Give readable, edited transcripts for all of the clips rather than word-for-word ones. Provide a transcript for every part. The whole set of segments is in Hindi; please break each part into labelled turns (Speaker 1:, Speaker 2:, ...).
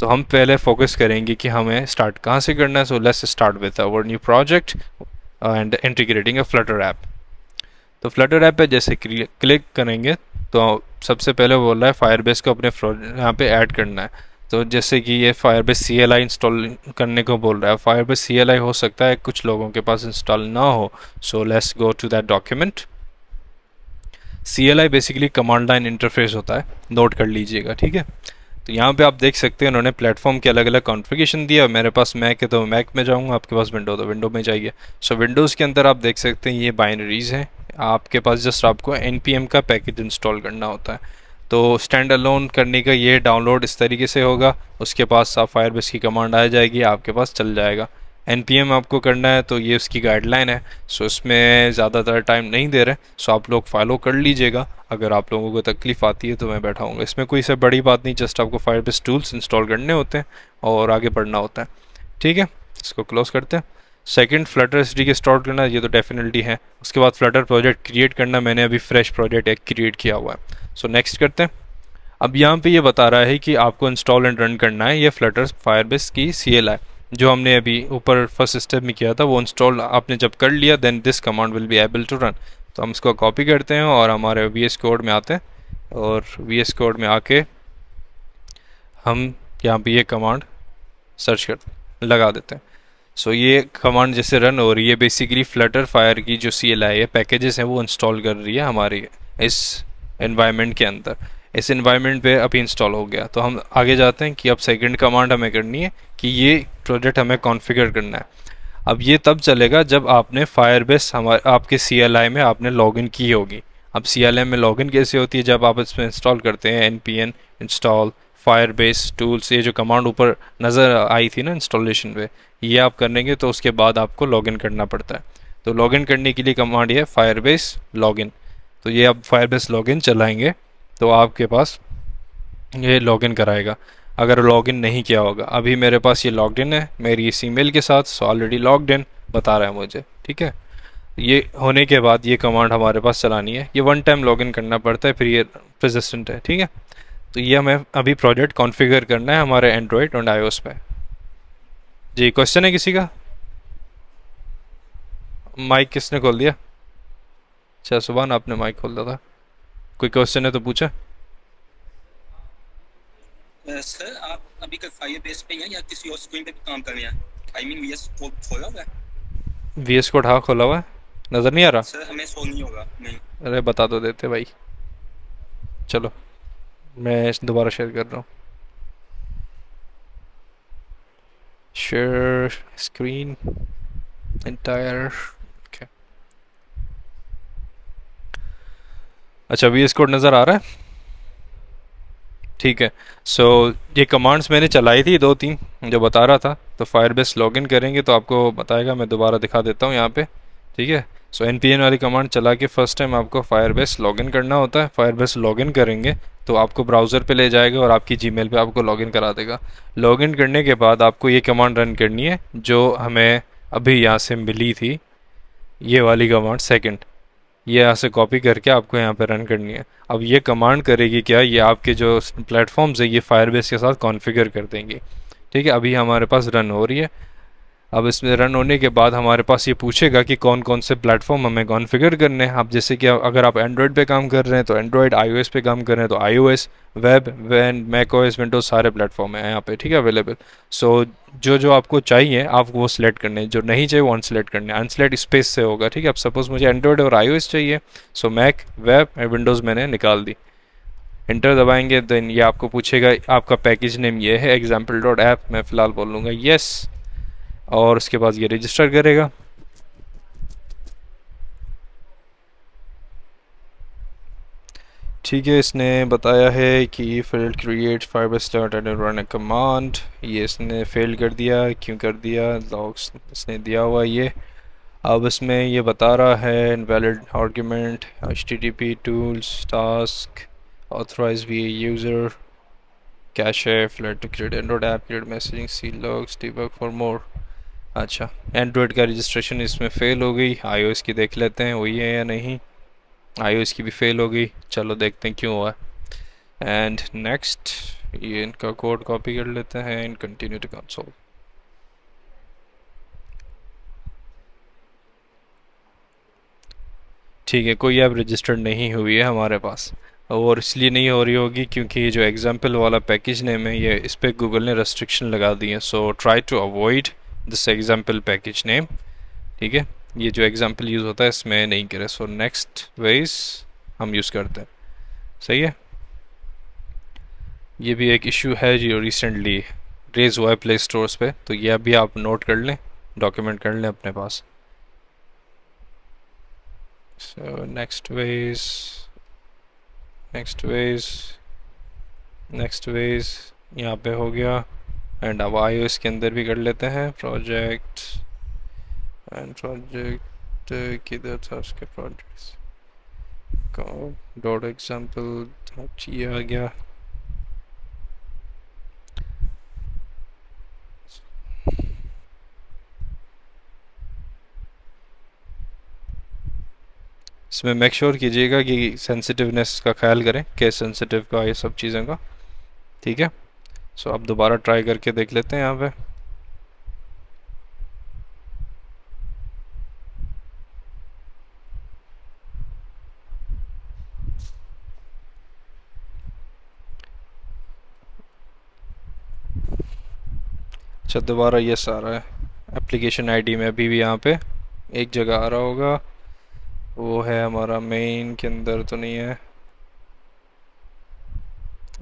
Speaker 1: तो हम पहले फोकस करेंगे कि हमें स्टार्ट कहाँ से करना है। So let's start with our new project and integrating a Flutter app. तो फ्लटर ऐप पे जैसे क्लिक करेंगे तो सबसे पहले बोल रहा है फायरबेस को अपने यहाँ पे ऐड करना है। तो जैसे कि ये Firebase C L I install करने को बोल रहा है। फायरबेस सी एल आई हो सकता है कुछ लोगों के पास इंस्टॉल ना हो। So let's go to that document. C L I basically command line interface होता है, नोट कर लीजिएगा, ठीक है। तो यहाँ पे आप देख सकते हैं उन्होंने प्लेटफॉर्म के अलग अलग कॉन्फ़िगरेशन दिया। मेरे पास मैक है तो मैक में जाऊँगा, आपके पास विंडो तो विंडो में जाइए। सो विंडोज़ के अंदर आप देख सकते हैं ये बाइनरीज हैं। आपके पास जस्ट आपको npm का पैकेज इंस्टॉल करना होता है। तो स्टैंड अलोन करने का ये डाउनलोड इस तरीके से होगा। उसके पास आप फायरबेस की कमांड आ जाएगी, आपके पास चल जाएगा। npm आपको करना है तो ये उसकी गाइडलाइन है। सो इसमें ज़्यादातर टाइम नहीं दे रहे, सो आप लोग फॉलो कर लीजिएगा। अगर आप लोगों को तकलीफ़ आती है तो मैं बैठा हूँगा, इसमें कोई से बड़ी बात नहीं। जस्ट आपको फायरबेस टूल्स इंस्टॉल करने होते हैं और आगे बढ़ना होता है, ठीक है। इसको क्लोज करते हैं। सेकंड, फ्लटर एस डी के स्टार्ट करना, ये तो डेफिनेटली है। उसके बाद फ्लटर प्रोजेक्ट क्रिएट करना, मैंने अभी फ्रेश प्रोजेक्ट एक क्रिएट किया हुआ है। सो नेक्स्ट करते हैं। अब यहाँ पे ये बता रहा है कि आपको इंस्टॉल एंड रन करना है ये फ्लटर फायरबेस की सी एल आई, जो हमने अभी ऊपर फर्स्ट स्टेप में किया था वो इंस्टॉल आपने जब कर लिया then this command will be able to run. तो हम इसको कॉपी करते हैं और हमारे वी एस कोड में आते हैं और वी एस कोड में आके हम यहाँ पे ये कमांड सर्च कर लगा देते हैं। सो ये कमांड जैसे रन हो रही है बेसिकली फ्लटर फायर की जो सी एल आई है पैकेजेस हैं वो इंस्टॉल कर रही है हमारे इस एनवायरनमेंट के अंदर। इस एनवायरनमेंट पे अभी इंस्टॉल हो गया। तो हम आगे जाते हैं कि अब सेकंड कमांड हमें करनी है कि ये प्रोजेक्ट हमें कॉन्फ़िगर करना है। अब ये तब चलेगा जब आपने फायरबेस हमारे आपके सी एल आई में आपने लॉगिन की होगी। अब सी एल आई में लॉगिन कैसे होती है, जब आप इसमें इंस्टॉल करते हैं N P M install Firebase tools, ये जो कमांड ऊपर नज़र आई थी ना इंस्टॉलेशन पे, ये आप करेंगे तो उसके बाद आपको लॉगिन करना पड़ता है। तो लॉगिन करने के लिए कमांड ये है फायरबेस लॉगिन। तो ये आप फायरबेस लॉगिन चलाएंगे तो आपके पास ये लॉगिन कराएगा। अगर लॉगिन नहीं किया होगा, अभी मेरे पास ये लॉग्ड इन है मेरी इस ईमेल के साथ, सो ऑलरेडी लॉग्ड इन बता रहा है मुझे, ठीक है। ये होने के बाद ये कमांड हमारे पास चलानी है। ये वन टाइम लॉगिन करना पड़ता है, फिर ये परसिस्टेंट है, ठीक है। तो ये हमें अभी प्रोजेक्ट कॉन्फ़िगर करना है हमारे एंड्रॉयड और आईओएस पे। जी, क्वेश्चन है किसी का? माइक किसने खोल दिया? अच्छा, सुबह आपने माइक खोल दिया था। कोई क्वेश्चन है तो पूछा।
Speaker 2: सर आप अभी कल फायर बेस पे हैं या किसी और स्क्रीन पे भी काम कर रहे हैं? आई मीन वीएस कोड खोला हुआ है?
Speaker 1: वी एस कोड हाँ खोला हुआ है, नज़र नहीं आ रहा?
Speaker 2: सर हमें शो नहीं होगा, नहीं।
Speaker 1: अरे बता दो देते भाई। चलो मैं दोबारा शेयर कर रहा हूँ। Share screen entire. ओके, अच्छा वी एस कोड नज़र आ रहा है, ठीक है। सो ये कमांड्स मैंने चलाई थी दो तीन जो बता रहा था। तो फायरबेस लॉगिन करेंगे तो आपको बताएगा, मैं दोबारा दिखा देता हूँ यहाँ पे, ठीक है। सो npm वाली कमांड चला के फर्स्ट टाइम आपको फायरबेस लॉगिन करना होता है। फायरबेस लॉगिन करेंगे तो आपको ब्राउज़र पे ले जाएगा और आपकी जीमेल पे आपको लॉगिन करा देगा। लॉगिन करने के बाद आपको ये कमांड रन करनी है जो हमें अभी यहाँ से मिली थी, ये वाली कमांड सेकंड। ये यहाँ से कॉपी करके आपको यहाँ पे रन करनी है। अब ये कमांड करेगी क्या, ये आपके जो प्लेटफॉर्म्स है ये फायरबेस के साथ कॉन्फ़िगर कर देंगे, ठीक है। अभी हमारे पास रन हो रही है। अब इसमें रन होने के बाद हमारे पास ये पूछेगा कि कौन कौन से प्लेटफॉर्म हमें कॉन्फ़िगर करने हैं। अब जैसे कि अगर आप एंड्रॉयड पे काम कर रहे हैं तो एंड्रॉयड, आईओएस पे काम कर रहे हैं तो आईओएस, वेब, वैन, मैक ओएस, विंडोज, सारे प्लेटफॉर्म हैं यहाँ पे, ठीक है, अवेलेबल। सो जो जो आपको चाहिए आप वो सिलेक्ट करने हैं, जो नहीं चाहिए वो अनसेलेक्ट करने हैं। अनसेलेक्ट स्पेस से होगा, ठीक है। अब सपोज मुझे एंड्रॉयड और आईओएस चाहिए, सो मैक, वेब और विंडोज़ मैंने निकाल दी। इंटर दबाएंगे देन ये आपको पूछेगा आपका पैकेज नेम ये है एग्जाम्पल डॉट ऐप, मैं फ़िलहाल बोल लूँगा येस, और उसके बाद ये रजिस्टर करेगा। ठीक है, इसने बताया है कि failed create fibre start and run A command, ये इसने फेल कर दिया। क्यों कर दिया? लॉग्स इसने दिया हुआ ये। अब इसमें ये बता रहा है invalid argument, http tools task authorise we user cache flat to create Android app, create messaging C logs debug for more. अच्छा, एंड्रॉयड का रजिस्ट्रेशन इसमें फ़ेल हो गई। आईओएस की देख लेते हैं हुई है या नहीं। आईओएस की भी फ़ेल हो गई, चलो देखते हैं क्यों हुआ। एंड नेक्स्ट, ये इनका कोड कॉपी कर लेते हैं इन कंटिन्यू टू कंसोल। ठीक है, कोई ऐप रजिस्टर्ड नहीं हुई है हमारे पास, और इसलिए नहीं हो रही होगी क्योंकि ये जो एग्जाम्पल वाला पैकेज नेम है ये इस पर गूगल ने रेस्ट्रिक्शन लगा दी है। So try to avoid this example package name. ठीक है, ये जो एग्जाम्पल यूज़ होता है इसमें नहीं करे। सो नेक्स्ट वेज हम यूज़ करते हैं। सही है, ये भी एक इशू है जो रिसेंटली रेज हुआ है प्ले स्टोर्स पे, तो ये अभी आप नोट कर लें, डॉक्यूमेंट कर लें अपने पास। सो नेक्स्ट वेज यहाँ पे हो गया। एंड अब iOS के अंदर भी कर लेते हैं प्रोजेक्ट। एंड प्रोजेक्ट किधर था उसके, प्रोजेक्ट्स डॉट एग्जाम्पल, ये आ गया। इसमें मेक श्योर कीजिएगा कि सेंसिटिवनेस का ख्याल करें, केस सेंसिटिव का, ये सब चीज़ों का। ठीक है, सो अब दोबारा ट्राई करके देख लेते हैं यहाँ पे। अच्छा, दोबारा यस आ रहा है एप्लीकेशन आईडी में, अभी भी यहाँ पे एक जगह आ रहा होगा, वो है हमारा मेन के अंदर तो नहीं है।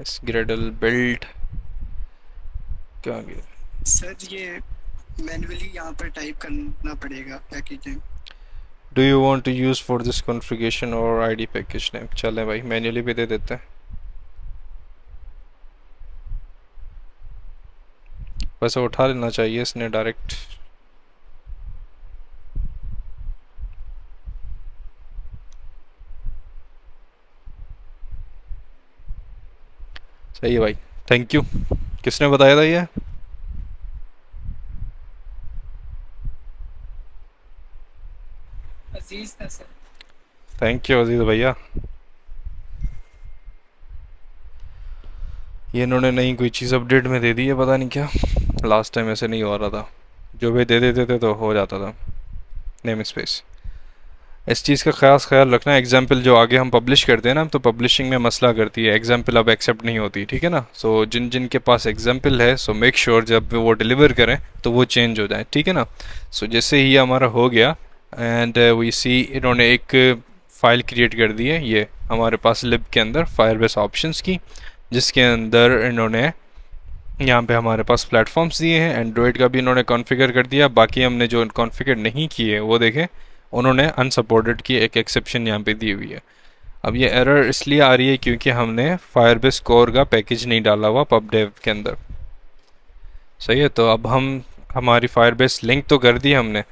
Speaker 1: इस ग्रेडल बिल्ड कहाँ गया?
Speaker 3: सर ये मैन्युअली यहाँ पर टाइप करना पड़ेगा package name.
Speaker 1: Do you want to use for this configuration और आईडी पैकेज नेम? चलें भाई, मैन्युअली भी दे देते हैं। वैसे उठा लेना चाहिए इसने डायरेक्ट। सही है भाई, थैंक यू। किसने बताया था ये?
Speaker 3: अजीज था सर।
Speaker 1: थैंक यू अजीज़ भैया। ये इन्होंने नई कोई चीज़ अपडेट में दे दी है, पता नहीं क्या। लास्ट टाइम ऐसे नहीं हो रहा था, जो भी दे देते थे तो हो जाता था नेम स्पेस। इस चीज़ का खास ख्याल रखना, एग्जाम्पल जो आगे हम पब्लिश करते हैं ना, तो पब्लिशिंग में मसला करती है, एग्जाम्पल अब एक्सेप्ट नहीं होती। ठीक है ना, सो जिन जिन के पास एग्जाम्पल है, सो मेक श्योर जब वो डिलीवर करें तो वो चेंज हो जाए। ठीक है ना, सो जैसे ही हमारा हो गया एंड वी सी इन्होंने एक फ़ाइल क्रिएट कर दी है ये हमारे पास लिब के अंदर फायरबेस ऑप्शंस की, जिसके अंदर इन्होंने यहाँ पे हमारे पास प्लेटफॉर्म्स दिए हैं। एंड्रॉयड का भी इन्होंने कॉन्फ़िगर कर दिया, बाकी हमने जो कॉन्फ़िगर नहीं किए वो देखें, उन्होंने अनसपोर्टेड की एक एक्सेप्शन यहाँ पे दी हुई है। अब ये एरर इसलिए आ रही है क्योंकि हमने फायरबेस कोर का पैकेज नहीं डाला हुआ पबडेव के अंदर। सही है, तो अब हम हमारी फायरबेस लिंक तो कर दी हमने,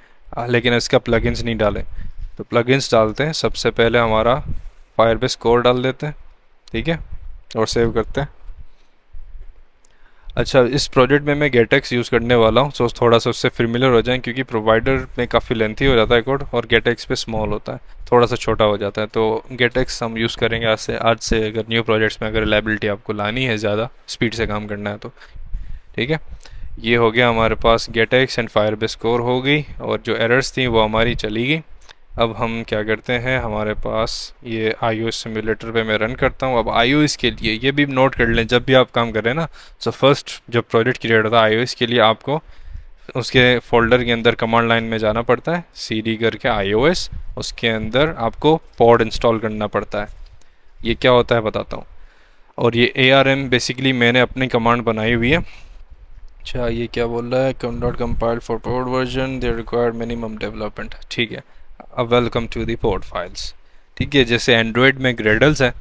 Speaker 1: लेकिन इसका प्लगइन्स नहीं डाले। तो प्लगइन्स डालते हैं, सबसे पहले हमारा फायरबेस कोर डाल देते हैं। ठीक है, और सेव करते हैं। अच्छा, इस प्रोजेक्ट में मैं गेटेक्स यूज़ करने वाला हूँ, सो थोड़ा सा उससे फेमिलियर हो जाएं, क्योंकि प्रोवाइडर में काफ़ी लेंथी हो जाता है कोड और गेटेक्स पे स्मॉल होता है, थोड़ा सा छोटा हो जाता है। तो गेटेक्स हम यूज़ करेंगे आज से अगर न्यू प्रोजेक्ट्स में अगर रिलायबिलिटी आपको लानी है, ज़्यादा स्पीड से काम करना है तो। ठीक है, ये हो गया हमारे पास गेटेक्स एंड फायरबेस कोर हो गई, और जो एरर्स थी वो हमारी चली गई। अब हम क्या करते हैं, हमारे पास ये iOS सिमुलेटर पे मैं रन करता हूँ। अब iOS के लिए ये भी नोट कर लें, जब भी आप काम कर रहे हैं ना, सो फर्स्ट जब प्रोजेक्ट क्रिएट होता है iOS के लिए, आपको उसके फोल्डर के अंदर कमांड लाइन में जाना पड़ता है, cd करके iOS, उसके अंदर आपको पॉड इंस्टॉल करना पड़ता है। ये क्या होता है बताता हूँ। और ये ARM बेसिकली मैंने अपनी कमांड बनाई हुई है। अच्छा, ये क्या बोल रहा है, dot compiled for port version, they required minimum development. ठीक है, अब welcome to the port files. ठीक है, जैसे एंड्रॉयड में ग्रेडल्स हैं,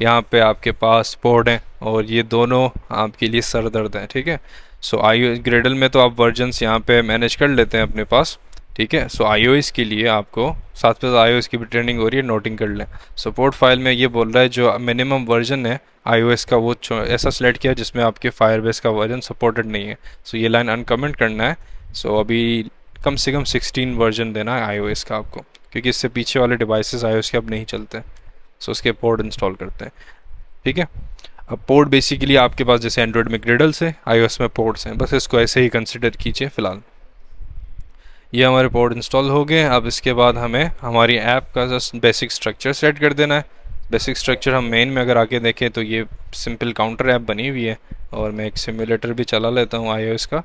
Speaker 1: यहाँ पे आपके पास पोर्ट हैं, और ये दोनों आपके लिए सर दर्द हैं। ठीक है, सो ग्रेडल में तो आप वर्जन्स यहाँ पे मैनेज कर लेते हैं अपने पास। ठीक है, सो iOS के लिए आपको साथ पे iOS की भी ट्रेनिंग हो रही है, नोटिंग कर लें। सपोर्ट फाइल में ये बोल रहा है जो मिनिमम वर्जन है iOS का वो ऐसा सेलेक्ट किया जिसमें आपके फायरबेस का वर्जन सपोर्टेड नहीं है। सो ये लाइन अनकमेंट करना है। सो अभी कम से कम 16 वर्जन देना है iOS का आपको, क्योंकि इससे पीछे वाले डिवाइसेस iOS के अब नहीं चलते। सो उसके पोर्ट इंस्टॉल करते हैं। ठीक है, अब पोर्ट बेसिकली आपके पास जैसे एंड्रॉयड में ग्रिडल्स है, iOS में पोर्ट्स हैं, बस इसको ऐसे ही कंसिडर कीजिए फ़िलहाल। ये हमारे पोर्ट इंस्टॉल हो गए। अब इसके बाद हमें हमारी ऐप का जस्ट बेसिक स्ट्रक्चर सेट कर देना है। बेसिक स्ट्रक्चर हम मेन में अगर आके देखें तो ये सिंपल काउंटर ऐप बनी हुई है, और मैं एक सिमुलेटर भी चला लेता हूँ iOS का।